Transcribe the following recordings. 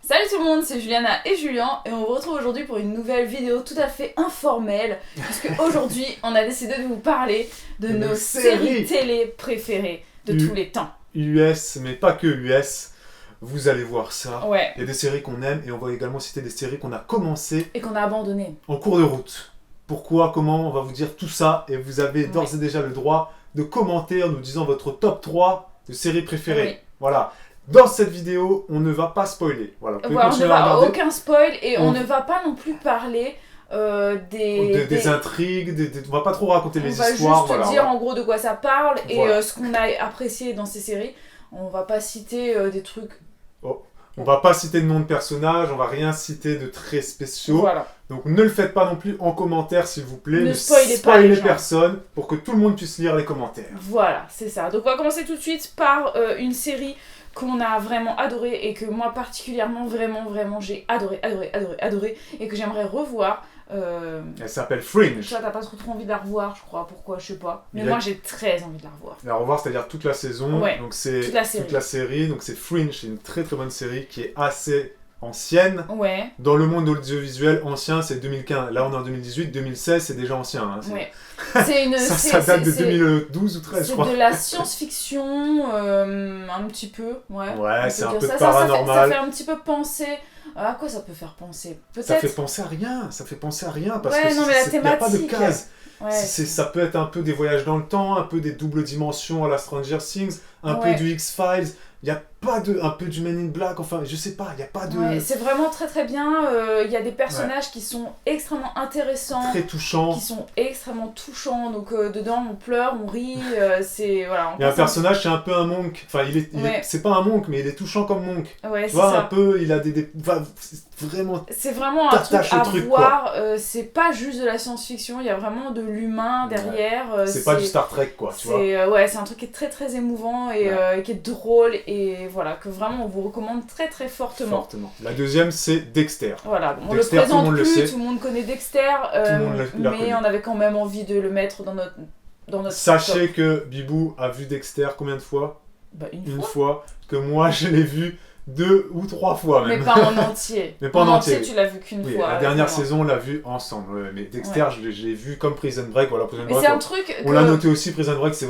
Salut tout le monde, c'est Juliana et Julien et on vous retrouve aujourd'hui pour une nouvelle vidéo tout à fait informelle puisque aujourd'hui on a décidé de vous parler de nos séries télé préférées de tous les temps. US, mais pas que US, vous allez voir ça. Ouais. Il y a des séries qu'on aime et on va également citer des séries qu'on a commencé Et qu'on a abandonnées. En cours de route. Pourquoi, comment, on va vous dire tout ça et vous avez d'ores et déjà le droit de commenter en nous disant votre top 3 de séries préférées. Oui. Voilà. Dans cette vidéo, on ne va pas spoiler. Voilà, on ne va aucun spoil et on ne va pas non plus parler des intrigues, on va pas trop raconter les histoires. On va juste dire en gros de quoi ça parle et ce qu'on a apprécié dans ces séries. On va pas citer des trucs... On va pas citer de nom de personnage, on va rien citer de très spéciaux. Voilà. Donc ne le faites pas non plus en commentaire s'il vous plaît. Ne spoilez pas les personnes pour que tout le monde puisse lire les commentaires. Voilà, c'est ça. Donc on va commencer tout de suite par une série qu'on a vraiment adoré et que moi particulièrement vraiment j'ai adoré et que j'aimerais revoir. Elle s'appelle Fringe. Toi t'as pas trop envie de la revoir je crois, pourquoi je sais pas. Mais moi j'ai très envie de la revoir. La revoir c'est-à-dire toute la saison, ouais, donc c'est toute la série. Donc c'est Fringe, c'est une très bonne série qui est assez ancienne. Ouais. Dans le monde audiovisuel ancien c'est 2015, là on est en 2018, 2016 c'est déjà ancien. Hein, ouais. ça date de 2012 ou 13 je crois. C'est de la science-fiction un petit peu, ouais c'est un peu paranormal. Ça fait un petit peu penser... À quoi ça peut faire penser? Ça fait penser à rien, parce ouais, que il n'y a pas de case. Ouais. Ça peut être un peu des voyages dans le temps, un peu des doubles dimensions à la Stranger Things, un peu du X-Files. Il n'y a pas de... un peu du Men in Black, enfin je sais pas, il n'y a pas de... Ouais, c'est vraiment très bien, il y a des personnages qui sont extrêmement intéressants. Très touchants. Qui sont extrêmement touchants, donc dedans on pleure, on rit, c'est... Voilà, il y a un personnage, c'est un peu un monk, enfin c'est pas un monk, mais il est touchant comme monk. Ouais, tu vois, un peu, il a des vraiment... C'est vraiment un truc à voir, c'est pas juste de la science-fiction, il y a vraiment de l'humain derrière. C'est pas du Star Trek quoi, tu vois. Ouais, c'est un truc qui est très émouvant et qui est drôle et voilà, que vraiment on vous recommande très fortement. La deuxième c'est Dexter. Voilà, bon, Dexter, on le présente tout le plus, sait. tout le monde connaît Dexter, mais on avait quand même envie de le mettre dans notre Sachez top. Que Bibou a vu Dexter combien de fois? Une fois. Que moi je l'ai vu 2 ou 3 fois même. Mais pas en entier. Mais pas en entier. Tu l'as vu qu'une fois. La dernière saison on l'a vu ensemble. Mais Dexter je l'ai vu comme Prison Break. Voilà, Prison Break, c'est un truc on l'a noté aussi, Prison Break, c'est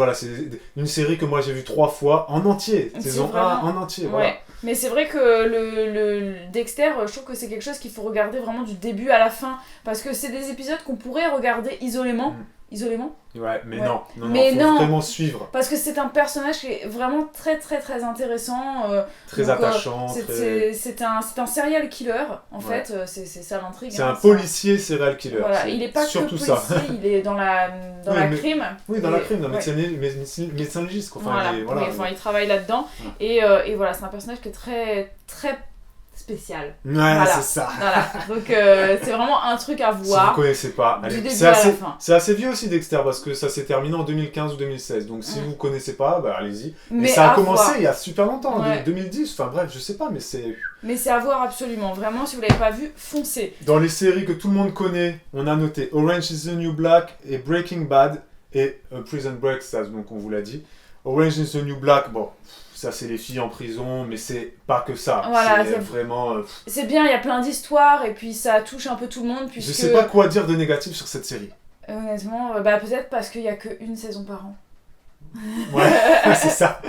une série que moi j'ai vu 3 fois en entier. Saison 1 en entier. Voilà. Mais c'est vrai que le Dexter, je trouve que c'est quelque chose qu'il faut regarder vraiment du début à la fin. Parce que c'est des épisodes qu'on pourrait regarder isolément. Ouais, mais non, faut vraiment suivre. Parce que c'est un personnage qui est vraiment très intéressant. Très attachant. C'est un serial killer, en fait, c'est ça l'intrigue. C'est un policier serial killer. Voilà, il est pas surtout que policier, il est dans la crime. Oui, dans la crime, dans médecin légiste. Il travaille là-dedans. Et voilà, c'est un personnage qui est très spécial. Ouais, voilà. C'est ça. Voilà. Donc c'est vraiment un truc à voir. Si vous connaissez pas, c'est assez vieux aussi Dexter parce que ça s'est terminé en 2015 ou 2016. Donc si vous connaissez pas, allez-y. Mais ça a commencé il y a super longtemps, en 2010. Enfin bref, je sais pas, mais c'est... Mais c'est à voir absolument. Vraiment, si vous l'avez pas vu, foncez. Dans les séries que tout le monde connaît, on a noté Orange is the New Black et Breaking Bad et Prison Break, ça donc on vous l'a dit. Orange is the New Black, bon... Ça, c'est les filles en prison, mais c'est pas que ça. Voilà, c'est vraiment... C'est bien, il y a plein d'histoires, et puis ça touche un peu tout le monde, puisque... Je sais pas quoi dire de négatif sur cette série. Honnêtement, peut-être parce qu'il y a qu'une saison par an. Ouais, c'est ça.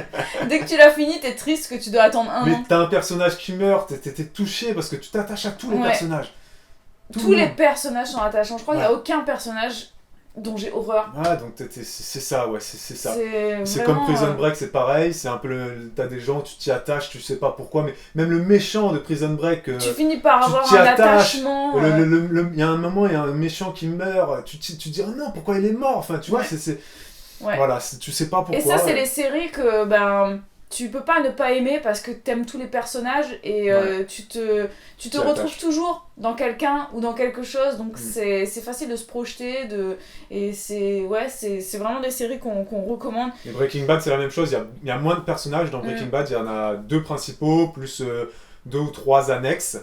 Dès que tu l'as fini, t'es triste que tu dois attendre un an. Mais t'as un personnage qui meurt, t'es touché, parce que tu t'attaches à tous les personnages. Tous les personnages sont attachants. Je crois qu'il n'y a aucun personnage... dont j'ai horreur. Ah, donc c'est ça, c'est ça. C'est vraiment, comme Prison Break, c'est pareil, c'est un peu t'as des gens, tu t'y attaches, tu sais pas pourquoi, mais même le méchant de Prison Break... tu finis par avoir un attachement. Il y a un moment, il y a un méchant qui meurt, tu dis, oh non, pourquoi il est mort? Enfin, tu vois, voilà, tu sais pas pourquoi. Et ça, c'est les séries que, tu peux pas ne pas aimer parce que t'aimes tous les personnages et tu te retrouves toujours dans quelqu'un ou dans quelque chose, donc c'est facile de se projeter et c'est vraiment des séries qu'on recommande. Et Breaking Bad c'est la même chose, il y a moins de personnages dans Breaking Bad, il y en a 2 principaux plus 2 ou 3 annexes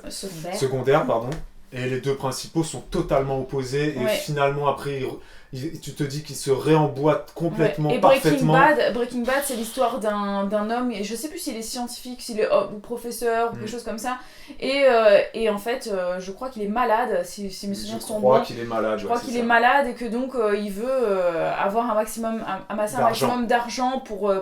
secondaires pardon. Et les 2 principaux sont totalement opposés et finalement après tu te dis qu'il se réemboîte complètement, et parfaitement. Breaking Bad, c'est l'histoire d'un homme, et je sais plus s'il est scientifique, s'il est ou professeur, ou quelque chose comme ça. Et en fait, je crois qu'il est malade, si mes souvenirs sont bons. Je crois qu'il est malade. Je crois qu'il est malade et que donc il veut avoir amasser un maximum d'argent pour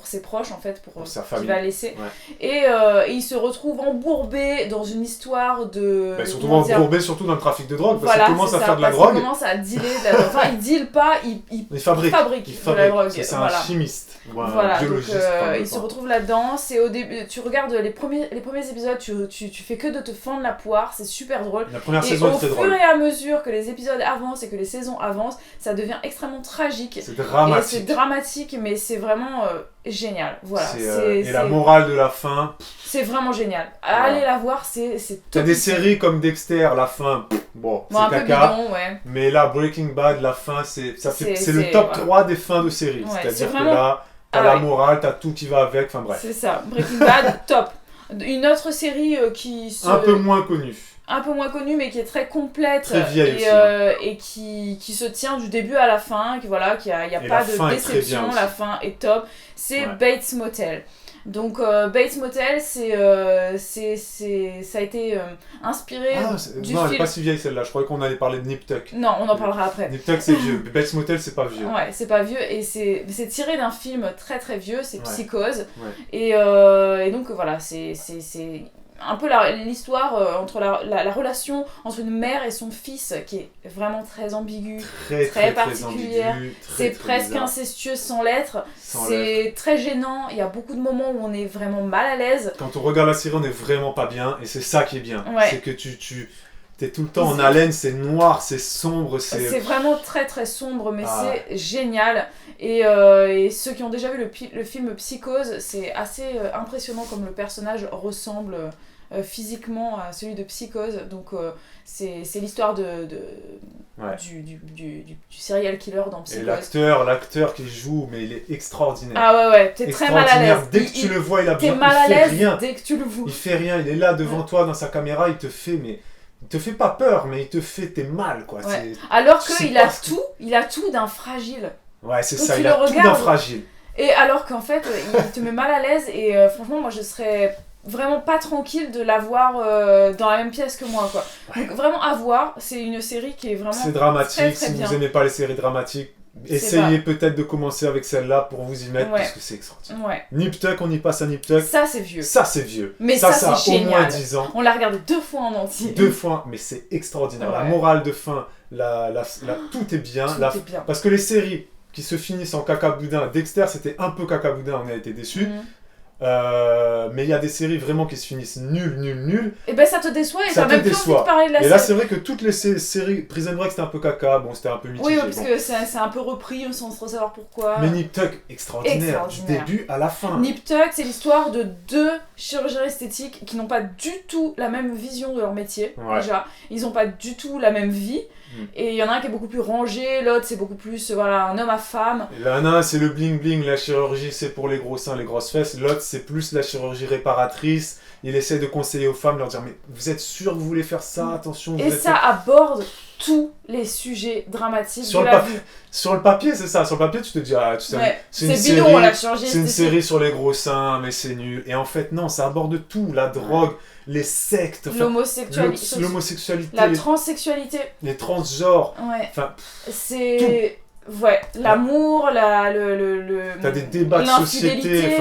ses proches, en fait, pour sa famille. Qu'il va laisser. Et il se retrouve embourbé dans une histoire de... surtout embourbé surtout dans le trafic de drogue, parce qu'il commence à faire de la drogue. Il commence à dealer de la drogue. Enfin, il deal pas, il fabrique de la drogue. C'est un chimiste, un biologiste. Il se retrouve là-dedans. C'est au début, tu regardes les premiers épisodes, tu fais que de te fendre la poire, c'est super drôle. La première saison est très drôle. Au fur et à mesure que les épisodes avancent et que les saisons avancent, ça devient extrêmement tragique. C'est dramatique. C'est dramatique, mais c'est vraiment génial. Voilà. Et la morale de la fin... C'est vraiment génial. Allez la voir, c'est T'as des séries comme Dexter, la fin, c'est un caca. Peu bidon, ouais. Mais là, Breaking Bad, la fin, c'est le top 3 des fins de série. C'est-à-dire que là, t'as la morale, t'as tout qui va avec, enfin bref. C'est ça, Breaking Bad, top. Une autre série un peu moins connue. Un peu moins connue, mais qui est très complète. Très vieille aussi. Et qui se tient du début à la fin, qu'il n'y a pas de déception, la fin est top. C'est Bates Motel. Donc Bates Motel, ça a été inspiré du film. Non, elle n'est pas si vieille celle-là, je croyais qu'on allait parler de Nip Tuck. Non, on en parlera après. Nip Tuck c'est vieux, Bates Motel c'est pas vieux. Ouais, c'est pas vieux et c'est tiré d'un film très très vieux, c'est Psychose. Et donc voilà, c'est un peu l'histoire entre la relation entre une mère et son fils qui est vraiment très ambiguë, très particulière. C'est presque incestueux sans l'être. C'est très gênant. Il y a beaucoup de moments où on est vraiment mal à l'aise. Quand on regarde la série, on est vraiment pas bien et c'est ça qui est bien. C'est que t'es tout le temps en haleine, c'est noir, c'est sombre. C'est vraiment très très sombre, mais c'est génial. Et ceux qui ont déjà vu le film Psychose, c'est assez impressionnant comme le personnage ressemble physiquement à celui de Psychose. Donc c'est l'histoire du serial killer dans Psychose. Et l'acteur qui joue, mais il est extraordinaire. Ah ouais, t'es très mal à l'aise. Dès que tu le vois, il fait rien. Dès que tu le vois. Il fait rien, il est là devant toi dans sa caméra, il te fait pas peur, mais t'es mal, quoi. Alors qu'il a tout d'un fragile. Ouais, c'est ça, il a tout d'un fragile. Et alors qu'en fait, il te met mal à l'aise et franchement, moi je serais vraiment pas tranquille de l'avoir dans la même pièce que moi, quoi. Donc vraiment à voir, c'est une série qui est vraiment c'est dramatique, très, très si bien. vous aimez pas les séries dramatiques, essayez peut-être de commencer avec celle-là pour vous y mettre parce que c'est extraordinaire. Nip Tuck, on y passe à Nip Tuck. Ça c'est vieux. Mais ça c'est a génial. Au moins 10 ans. On l'a regardé 2 fois en entier. 2 fois, mais c'est extraordinaire. La morale de fin, tout est bien. Tout est bien. Parce que les séries qui se finissent en caca-boudin, Dexter c'était un peu caca-boudin, on a été déçus. Mais il y a des séries vraiment qui se finissent nul. Et ben ça te déçoit et t'as même plus envie de parler de la série. Et là c'est vrai que toutes les séries, Prison Break c'était un peu caca, c'était un peu mitigé. Oui, parce que c'est un peu repris sans trop savoir pourquoi. Mais Nip Tuck, extraordinaire, du début à la fin. Nip Tuck, c'est l'histoire de 2 chirurgiens esthétiques qui n'ont pas du tout la même vision de leur métier, déjà. Ils n'ont pas du tout la même vie. Et il y en a un qui est beaucoup plus rangé, l'autre c'est beaucoup plus un homme à femme. L'un c'est le bling bling, la chirurgie c'est pour les gros seins, les grosses fesses. L'autre c'est plus la chirurgie réparatrice. Il essaie de conseiller aux femmes, leur dire mais vous êtes sûr que vous voulez faire ça, attention. Et ça aborde tous les sujets dramatiques de la vie. Sur le papier c'est ça, sur le papier tu te dis c'est une bidon, la chirurgie c'est une série sur les gros seins mais c'est nul. Et en fait non, ça aborde tout, la drogue. Les sectes, l'homosexualité, la transsexualité, les transgenres, c'est l'amour, t'as des débats de société,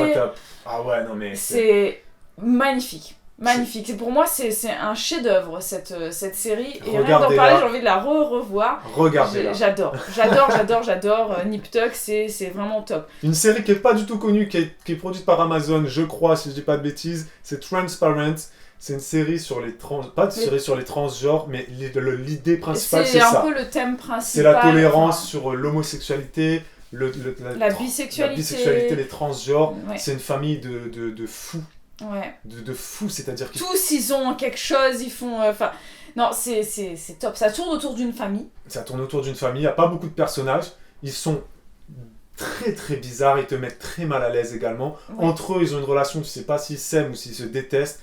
c'est magnifique. Pour moi, c'est un chef-d'œuvre cette série. Et rien d'en parler, j'ai envie de la revoir. Regardez-la. J'adore. Nip Tuck, c'est vraiment top. Une série qui est pas du tout connue, qui est produite par Amazon, je crois, si je dis pas de bêtises, c'est Transparent. C'est une série sur les série sur les transgenres, mais l'idée principale c'est ça. C'est un peu le thème principal. C'est la tolérance sur l'homosexualité, la bisexualité, les transgenres. C'est une famille de fous. De fous, c'est-à-dire qu'ils... Tous ils ont quelque chose, ils font... non, c'est top. Ça tourne autour d'une famille. Il n'y a pas beaucoup de personnages. Ils sont très très bizarres, ils te mettent très mal à l'aise également. Entre eux, ils ont une relation, tu sais pas s'ils s'aiment ou s'ils se détestent.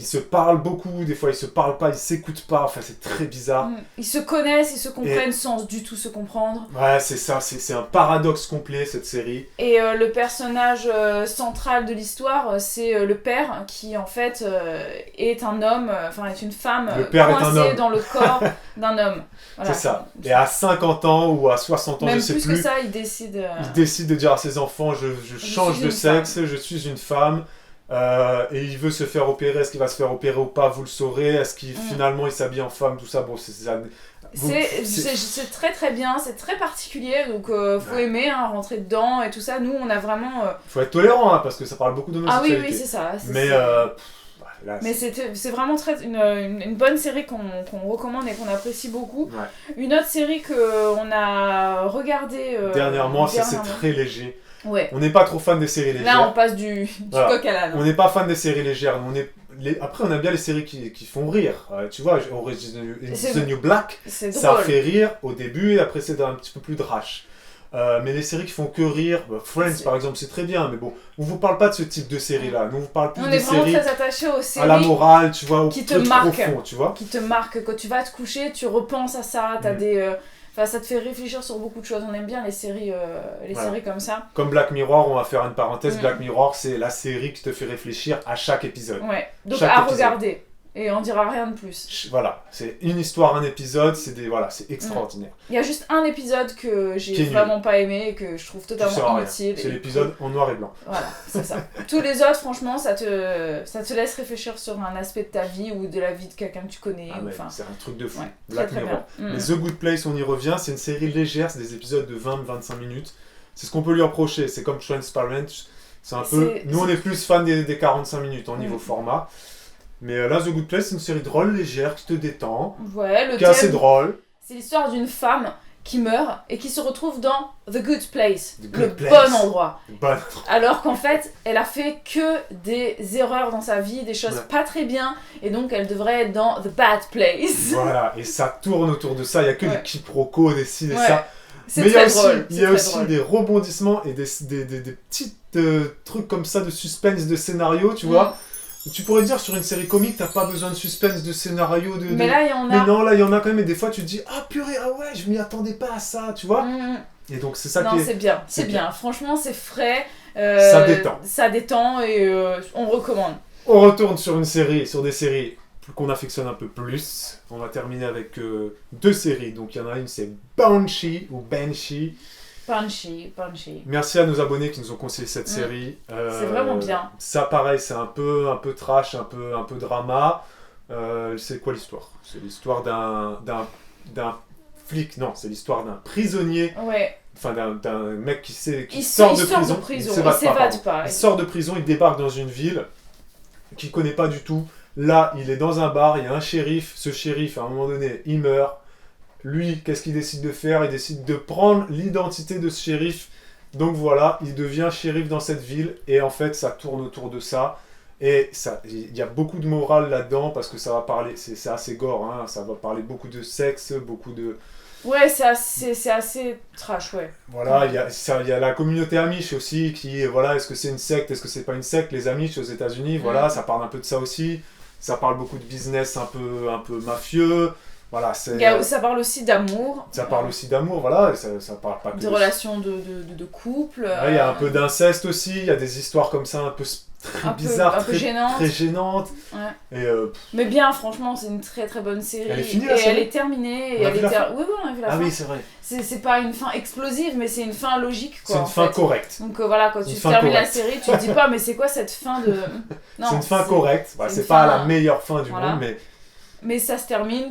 Ils se parlent beaucoup, des fois ils se parlent pas, ils s'écoutent pas, enfin c'est très bizarre. Ils se connaissent, ils se comprennent sans du tout se comprendre. Ouais, c'est ça, c'est un paradoxe complet cette série. Et le personnage central de l'histoire, c'est le père qui en fait est un homme, est une femme coincée dans le corps d'un homme. Voilà. C'est ça. Et à 50 ans ou à 60 ans, même je sais plus plus. Que ça, il décide. Il décide de dire à ses enfants, je change de sexe, je suis une femme. Et il veut se faire opérer, est-ce qu'il va se faire opérer ou pas, vous le saurez, est-ce qu'il finalement il s'habille en femme, tout ça, bon c'est très très bien, c'est très particulier, donc faut aimer, rentrer dedans et tout ça. Nous on a vraiment... Faut être tolérant parce que ça parle beaucoup de homosexualité. Ah oui, c'est ça. Mais mais c'est vraiment une bonne série qu'on recommande et qu'on apprécie beaucoup. Ouais. Une autre série qu'on a regardée dernièrement, c'est très léger. Ouais. On n'est pas trop fan des séries légères. Là, on passe du coq à l'âne. On n'est pas fan des séries légères. Après, on aime bien les séries qui font rire. Tu vois, Orange is the New Black, ça fait rire au début et après, c'est un petit peu plus drache. Mais les séries qui font que rire, Friends par exemple, c'est très bien. Mais bon, on vous parle pas de ce type de série-là. Nous, on vous parle plus des séries. On est vraiment très attachés aux séries. À la morale, tu vois, au qui te marquent, profond, tu vois. Qui te marquent. Quand tu vas te coucher, tu repenses à ça. T'as des... ça te fait réfléchir sur beaucoup de choses. On aime bien les séries comme ça. Comme Black Mirror, on va faire une parenthèse. Black Mirror, c'est la série qui te fait réfléchir à chaque épisode. Ouais. Donc à regarder. Et on dira rien de plus. Voilà, c'est une histoire, un épisode, c'est extraordinaire. Il y a juste un épisode que j'ai vraiment pas aimé et que je trouve totalement inutile. C'est l'épisode en noir et blanc. Voilà, c'est ça. Tous les autres, franchement, ça te laisse réfléchir sur un aspect de ta vie ou de la vie de quelqu'un que tu connais. C'est un truc de fou. Ouais, Black Mirror. Mais The Good Place, on y revient, c'est une série légère, c'est des épisodes de 20-25 minutes. C'est ce qu'on peut lui reprocher, c'est comme Transparent. C'est un peu... Nous, on est plus fans des 45 minutes en niveau format. Mais là, The Good Place, c'est une série drôle, légère, qui te détend, qui est assez drôle. C'est l'histoire d'une femme qui meurt et qui se retrouve dans The Good Place, bon endroit. Alors qu'en fait, elle a fait que des erreurs dans sa vie, des choses pas très bien, et donc elle devrait être dans The Bad Place. Voilà, et ça tourne autour de ça, il n'y a que des quiproquos, des ci, des ça. Mais il y a aussi des rebondissements et des petits trucs comme ça de suspense, de scénario, tu vois. Tu pourrais dire sur une série comique, t'as pas besoin de suspense, de scénario, Mais là, il y en a. Mais non, là, il y en a quand même, et des fois, tu te dis, ah purée, ah ouais, je m'y attendais pas à ça, tu vois. Et donc, c'est ça qui est... Non, c'est bien, c'est bien. Franchement, c'est frais. Ça détend. Ça détend, et on recommande. On retourne sur des séries qu'on affectionne un peu plus. On va terminer avec 2 séries. Donc, il y en a une, c'est Banshee. Merci à nos abonnés qui nous ont conseillé cette série. C'est vraiment bien. Ça, pareil, c'est un peu trash, un peu drama. C'est quoi l'histoire ? C'est l'histoire d'un flic. Non, c'est l'histoire d'un prisonnier. Ouais. Enfin, d'un mec qui sort de prison. Il s'évade pas. Il sort de prison, il débarque dans une ville qu'il connaît pas du tout. Là, il est dans un bar, il y a un shérif. Ce shérif, à un moment donné, il meurt. Lui, qu'est-ce qu'il décide de faire ? Il décide de prendre l'identité de ce shérif. Donc voilà, il devient shérif dans cette ville. Et en fait, ça tourne autour de ça. Et il y a beaucoup de morale là-dedans parce que ça va parler... C'est assez gore, hein, ça va parler beaucoup de sexe, beaucoup de... Ouais, c'est assez trash, ouais. Voilà, il y a la communauté Amish aussi qui... Voilà, est-ce que c'est une secte ? Est-ce que c'est pas une secte ? Les Amish aux États-Unis, voilà, ça parle un peu de ça aussi. Ça parle beaucoup de business un peu mafieux. Voilà, ça parle aussi d'amour. Ça parle aussi d'amour, voilà. Ça parle pas que de relations de couple. Il y a un peu d'inceste aussi. Il y a des histoires comme ça un peu bizarres, très gênantes. Ouais. Mais bien, franchement, c'est une très très bonne série. Elle est finie, elle est terminée. Oui, on a vu la fin. Oui, c'est vrai. C'est pas une fin explosive, mais c'est une fin logique, quoi. C'est une fin correcte. Donc voilà, quand tu termines la série, tu te dis pas, mais c'est quoi cette fin de... Non, c'est une fin correcte. C'est pas la meilleure fin du monde, mais ça se termine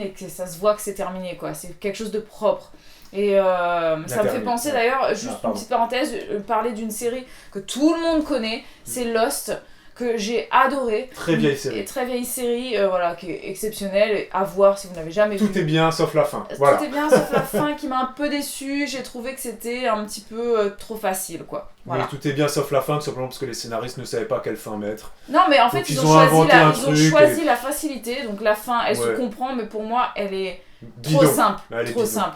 et que ça se voit que c'est terminé, quoi. C'est quelque chose de propre. Et ça me fait penser d'ailleurs, juste une petite parenthèse, parler d'une série que tout le monde connaît, c'est Lost, que j'ai adoré. Très vieille série. Très vieille série, voilà, qui est exceptionnelle, à voir si vous n'avez jamais vu. Tout est bien sauf la fin. Voilà. Tout est bien sauf la fin qui m'a un peu déçue. J'ai trouvé que c'était un petit peu trop facile, quoi. Voilà. Oui, tout est bien sauf la fin, tout simplement parce que les scénaristes ne savaient pas quelle fin mettre. Non, mais en fait, ils ont choisi la facilité. Donc la fin, elle se comprend, mais pour moi, elle est trop simple.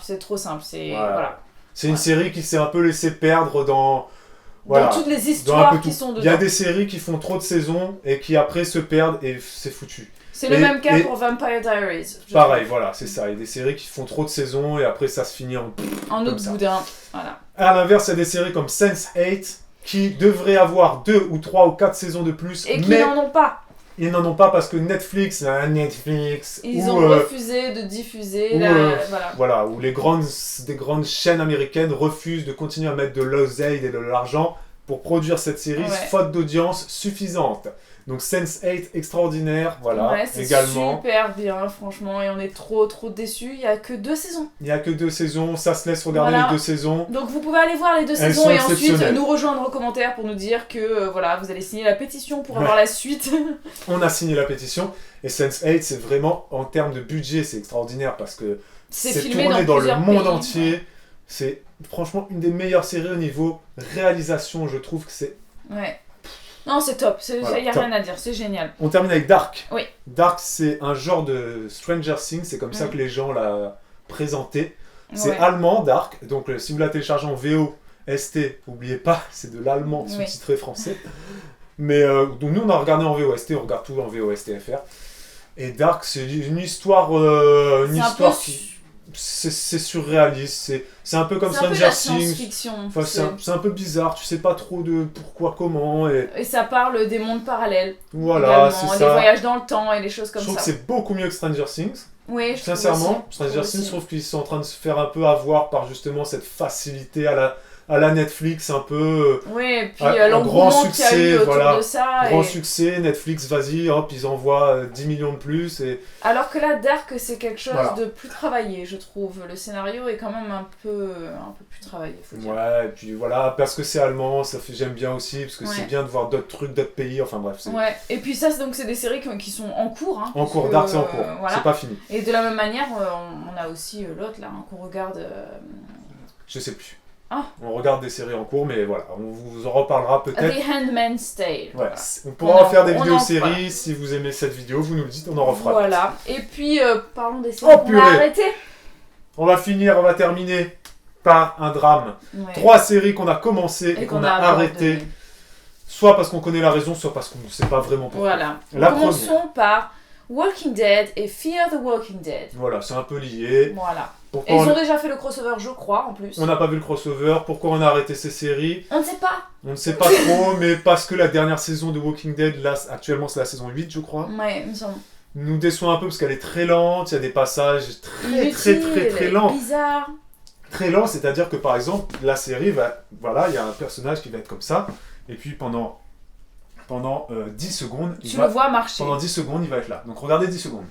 C'est trop simple. Voilà. C'est une série qui s'est un peu laissée perdre Voilà. Dans toutes les histoires qui sont dedans. Il y a des séries qui font trop de saisons et qui après se perdent et c'est foutu. C'est le même cas pour Vampire Diaries. Pareil, voilà, c'est ça. Il y a des séries qui font trop de saisons et après ça se finit en autre boudin. Voilà. À l'inverse, il y a des séries comme Sense8 qui devraient avoir 2 ou 3 ou 4 saisons de plus. Et qui n'en ont pas. Ils n'en ont pas parce que Netflix, ils ont refusé de diffuser. Voilà, où des grandes chaînes américaines refusent de continuer à mettre de l'oseille et de l'argent pour produire cette série, faute d'audience suffisante. Donc Sense8, extraordinaire, voilà, ouais, c'est également. Super bien, franchement, et on est trop déçus. Il n'y a que 2 saisons. Il n'y a que 2 saisons, ça se laisse regarder les 2 saisons. Donc vous pouvez aller voir les 2 saisons et ensuite nous rejoindre en commentaire pour nous dire que voilà, vous allez signer la pétition pour avoir la suite. On a signé la pétition, et Sense8, c'est vraiment, en termes de budget, c'est extraordinaire parce que c'est tourné dans le monde entier. Ouais. C'est franchement une des meilleures séries au niveau réalisation, je trouve que c'est... Ouais. Non, c'est top, il n'y a rien à dire, c'est génial. On termine avec Dark. Oui. Dark, c'est un genre de Stranger Things, c'est comme ça que les gens l'ont présenté. C'est allemand, Dark, donc si vous la téléchargez en VO-ST, n'oubliez pas, c'est de l'allemand sous-titré français. Mais donc nous, on a regardé en VO-ST, on regarde tout en VO-ST-FR. Et Dark, c'est une histoire, qui... C'est surréaliste, c'est un peu comme Stranger Things. Enfin, c'est un peu bizarre, tu sais pas trop de pourquoi, comment. Et ça parle des mondes parallèles. Voilà, c'est ça. Des voyages dans le temps et des choses comme ça. Je trouve que c'est beaucoup mieux que Stranger Things. Oui, sincèrement, Stranger Things, je trouve qu'ils sont en train de se faire un peu avoir par justement cette facilité à la Netflix, un peu. Oui, et puis l'engouement qu'il y a eu autour de ça. Grand succès, Netflix, vas-y, hop, ils envoient 10 millions de plus. Alors que là, Dark, c'est quelque chose de plus travaillé, je trouve. Le scénario est quand même un peu plus travaillé, faut dire. Ouais, et puis voilà, parce que c'est allemand, j'aime bien aussi, parce que c'est bien de voir d'autres trucs, d'autres pays, enfin bref. Ouais, et puis ça, c'est des séries qui sont en cours. Hein, en cours, Dark, c'est en cours, c'est pas fini. Et de la même manière, on a aussi l'autre, là, qu'on regarde... Je sais plus. On regarde des séries en cours, mais voilà, on vous en reparlera peut-être. The Handmaid's Tale. Ouais. Voilà. On pourra en faire des vidéos séries, si vous aimez cette vidéo, vous nous le dites, on en refera. Voilà, et puis parlons des séries qu'on a arrêtées. On va terminer par un drame. 3 séries qu'on a commencé et qu'on a arrêtées, soit parce qu'on connaît la raison, soit parce qu'on ne sait pas vraiment pourquoi. Voilà, commençons par Walking Dead et Fear the Walking Dead. Voilà, c'est un peu lié. Voilà. Et ils ont déjà fait le crossover, je crois, en plus. On n'a pas vu le crossover. Pourquoi on a arrêté ces séries? On ne sait pas. On ne sait pas trop, mais parce que la dernière saison de Walking Dead, là, actuellement, c'est la saison 8, je crois. Ouais, il me semble. Nous déçoit un peu parce qu'elle est très lente. Il y a des passages très lents. Bizarre. Très lents, c'est-à-dire que, par exemple, la série va... Voilà, il y a un personnage qui va être comme ça. Et puis, pendant 10 secondes... Tu le vois marcher. Pendant 10 secondes, il va être là. Donc, regardez 10 secondes.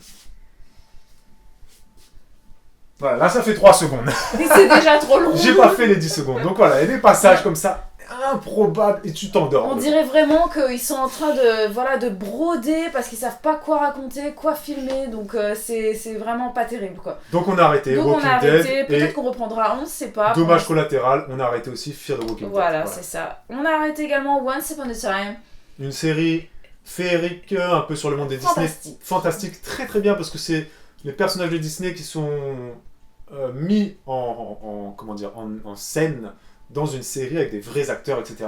Voilà, là ça fait 3 secondes. C'est déjà trop long. J'ai pas fait les 10 secondes. Donc voilà, il y a des passages comme ça, improbables, et tu t'endors. On dirait vraiment qu'ils sont en train de broder parce qu'ils savent pas quoi raconter, quoi filmer. Donc c'est vraiment pas terrible, quoi. Donc on a arrêté Walking Dead. Peut-être qu'on reprendra, on ne sait pas. Dommage collatéral, on a arrêté aussi Fear the Walking Dead. Voilà, c'est ça. On a arrêté également Once Upon a Time. Une série féerique, un peu sur le monde des Disney. Fantastique, très très bien parce que c'est les personnages de Disney qui sont... mis en scène dans une série avec des vrais acteurs, etc.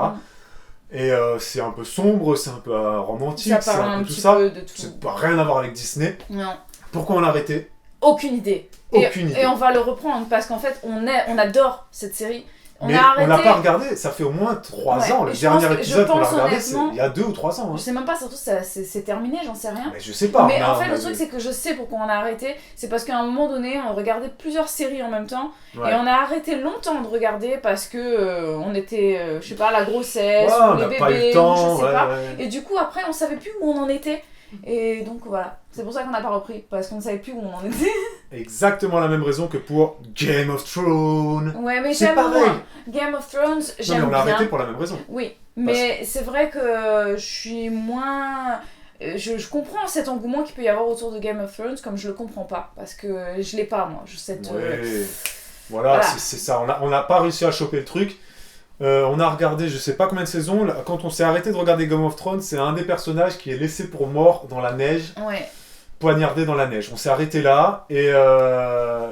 Et c'est un peu sombre, c'est un peu romantique, c'est un peu tout ça. C'est pas rien à voir avec Disney. Non. Pourquoi on l'a arrêté? Aucune idée. Et on va le reprendre parce qu'en fait, on adore cette série. On l'a pas regardé, ça fait au moins 3 ans. Le dernier épisode qu'on a regardé, c'est il y a 2 ou 3 ans. Hein. Je sais même pas, surtout c'est terminé, j'en sais rien. Mais je sais pas. Mais en fait, le truc, c'est que je sais pourquoi on a arrêté. C'est parce qu'à un moment donné, on regardait plusieurs séries en même temps. Et on a arrêté longtemps de regarder parce que on était, je sais pas, la grossesse, ou les bébés, ou je sais pas. Et du coup, après, on savait plus où on en était. Et donc voilà, c'est pour ça qu'on n'a pas repris, parce qu'on ne savait plus où on en était. Exactement la même raison que pour Game of Thrones. Ouais, mais j'aime moins. Game of Thrones, j'aime bien. Non, mais on l'a arrêté pour la même raison. Oui, mais c'est vrai que je suis moins... Je comprends cet engouement qu'il peut y avoir autour de Game of Thrones, comme je le comprends pas, parce que je l'ai pas, moi. Voilà, c'est ça, on n'a pas réussi à choper le truc. On a regardé je sais pas combien de saisons. Quand on s'est arrêté de regarder Game of Thrones, c'est un des personnages qui est laissé pour mort dans la neige. poignardé dans la neige. On s'est arrêté là, et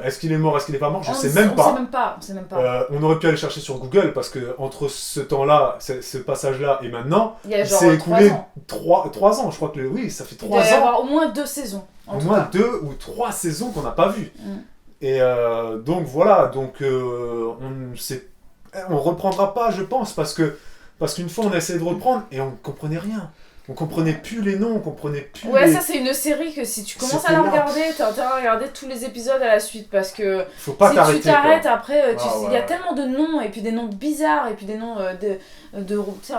est-ce qu'il est mort, est-ce qu'il est pas mort, je sais même pas. On sait même pas. On aurait pu aller chercher sur Google, parce que entre ce temps-là, ce passage-là, et maintenant, il s'est écoulé 3 ans. Je crois que oui, ça fait 3 ans. Il doit y avoir au moins 2 saisons. Au moins 2 ou 3 saisons qu'on n'a pas vues. Et donc voilà, on reprendra pas, je pense, parce qu'une fois on a essayé de reprendre et on comprenait rien. On comprenait plus les noms, on comprenait plus. Ça c'est une série que si tu commences à la regarder, t'as intérêt à regarder tous les épisodes à la suite, parce que faut pas si tu t'arrêtes après, il y a tellement de noms, et puis des noms bizarres, et puis des noms un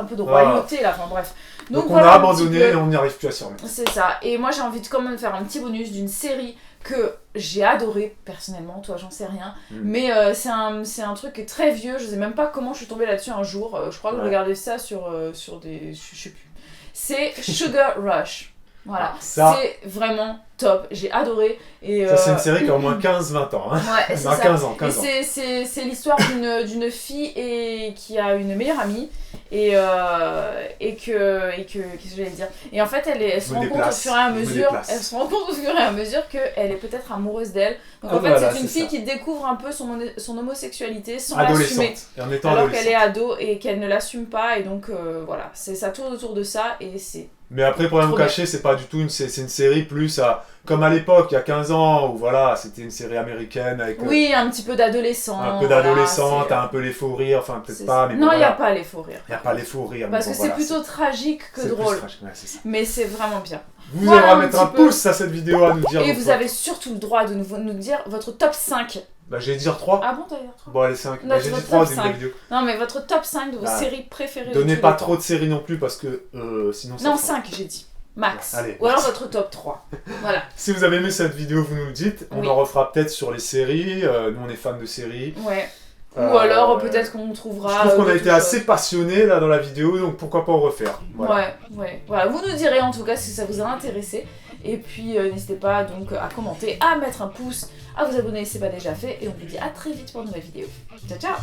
peu de royauté là, enfin bref. Donc on a abandonné et on n'y arrive plus à s'y remettre. C'est ça, et moi j'ai envie de quand même faire un petit bonus d'une série que j'ai adoré personnellement, toi j'en sais rien, mais c'est un truc qui est très vieux, je sais même pas comment je suis tombée là-dessus un jour, je crois que je regardais ça sur des... je sais plus. C'est Sugar Rush. Voilà, c'est vraiment top, j'ai adoré. Et ça, c'est une série qui a au moins 15-20 ans. Hein. Ouais, c'est 15 ans. C'est l'histoire d'une fille qui a une meilleure amie. Qu'est-ce que j'allais dire, et en fait elle se rend compte au fur et à mesure qu'elle est peut-être amoureuse d'elle. Donc en fait c'est une fille qui découvre un peu son homosexualité sans l'assumer, alors qu'elle est ado et qu'elle ne l'assume pas, et donc voilà, ça tourne autour de ça, et c'est... Mais après, pour rien vous cacher, c'est pas du tout une série plus comme à l'époque, il y a 15 ans, où voilà, c'était une série américaine avec... Oui, un petit peu d'adolescent. Un peu d'adolescent, t'as un peu les faux rires, enfin peut-être pas, mais non, il n'y a pas les faux rires. Il n'y a pas les faux rires. Parce que c'est plutôt tragique que drôle. C'est ça. Mais c'est vraiment bien. Vous avez à mettre un pouce à cette vidéo, à nous dire... Et vous avez surtout le droit de nous dire votre top 5. Bah j'ai dire 3. Ah bon, t'as dit 3 ? Bon allez 5. J'ai dit 3 au début de la vidéo. Non mais votre top 5 de vos séries préférées. Donnez pas trop de séries non plus, parce que sinon ça... Non, 5 j'ai dit. Max. Allez, ou alors votre top 3. Voilà. Si vous avez aimé cette vidéo, vous nous le dites. On en refera peut-être sur les séries. Nous, on est fans de séries. Ouais. Ou alors peut-être qu'on trouvera... Je trouve qu'on a été assez passionnés là dans la vidéo, donc pourquoi pas en refaire. Voilà. Ouais. Voilà. Vous nous direz en tout cas si ça vous a intéressé. Et puis n'hésitez pas donc à commenter, à mettre un pouce, à vous abonner si ce n'est pas déjà fait. Et on vous dit à très vite pour une nouvelle vidéo. Ciao, ciao.